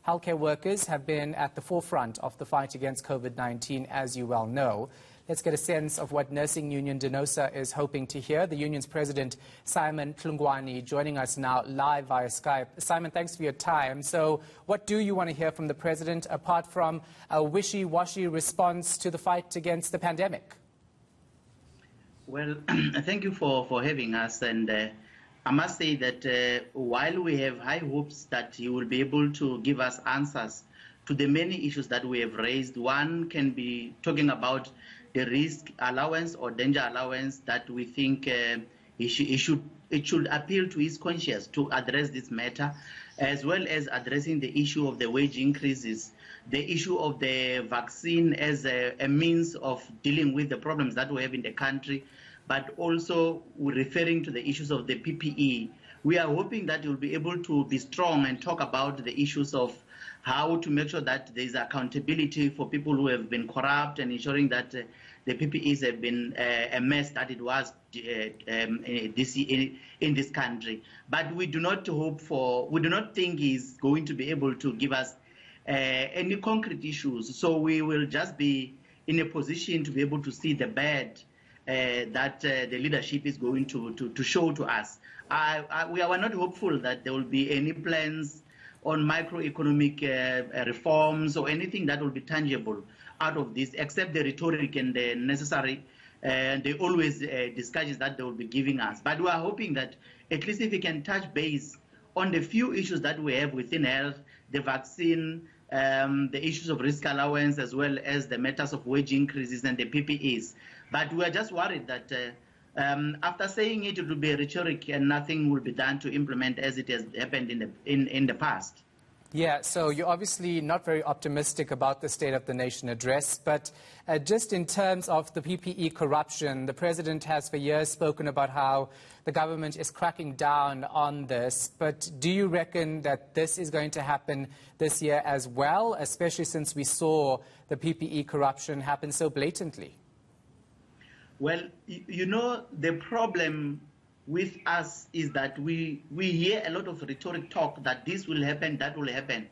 Healthcare workers have been at the forefront of the fight against COVID-19, as you well know. Let's get a sense of what nursing union Denosa is hoping to hear. The union's president, Simon Hlungwani, joining us now live via Skype. Simon, thanks for your time. So what do you want to hear from the president, apart from a wishy-washy response to the fight against the pandemic? Well, thank you for having us. And I must say that while we have high hopes that you will be able to give us answers to the many issues that we have raised, one can be talking about the risk allowance or danger allowance that we think it should appeal to his conscience to address this matter, as well as addressing the issue of the wage increases, the issue of the vaccine as a means of dealing with the problems that we have in the country, but also referring to the issues of the PPE. We are hoping that you'll be able to be strong and talk about the issues of how to make sure that there is accountability for people who have been corrupt and ensuring that the PPEs have been a mess that it was in this country. But we do not think he's going to be able to give us any concrete issues. So we will just be in a position to be able to see the bad that the leadership is going to show to us. We are not hopeful that there will be any plans on macroeconomic reforms or anything that will be tangible out of this, except the rhetoric and the necessary the always discussions that they will be giving us. But we are hoping that at least if we can touch base on the few issues that we have within health, the vaccine, the issues of risk allowance, as well as the matters of wage increases and the PPEs. But we are just worried that after saying it will be a rhetoric and nothing will be done to implement as it has happened in the past. Yeah, so you're obviously not very optimistic about the State of the Nation address, but just in terms of the PPE corruption, the president has for years spoken about how the government is cracking down on this. But do you reckon that this is going to happen this year as well, especially since we saw the PPE corruption happen so blatantly? Well, you know, the problem with us is that we hear a lot of rhetoric talk that this will happen, that will happen.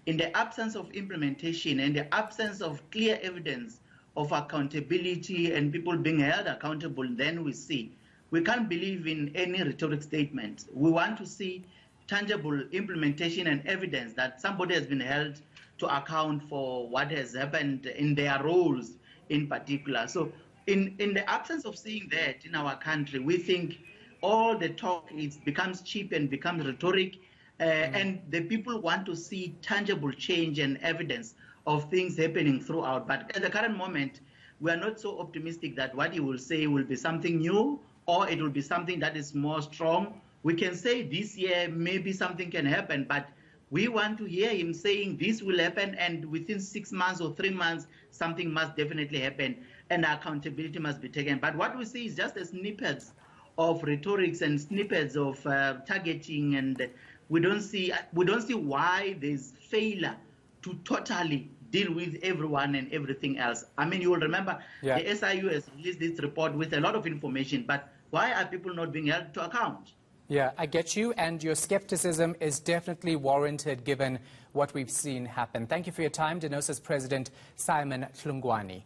In the absence of implementation and the absence of clear evidence of accountability and people being held accountable, then we see. We can't believe in any rhetoric statement. We want to see tangible implementation and evidence that somebody has been held to account for what has happened in their roles in particular. So in the absence of seeing that in our country, we think all the talk becomes cheap and becomes rhetoric, and the people want to see tangible change and evidence of things happening throughout. But at the current moment, we are not so optimistic that what he will say will be something new or it will be something that is more strong. We can say this year maybe something can happen, but we want to hear him saying this will happen and within 6 months or 3 months, something must definitely happen and accountability must be taken. But what we see is just a snippets of rhetorics and snippets of targeting, and we don't see why there's failure to totally deal with everyone and everything else. I mean, you will remember the SIU has released this report with a lot of information, but why are people not being held to account? Yeah, I get you, and your skepticism is definitely warranted given what we've seen happen. Thank you for your time, Denosa's President Simon Hlungwani.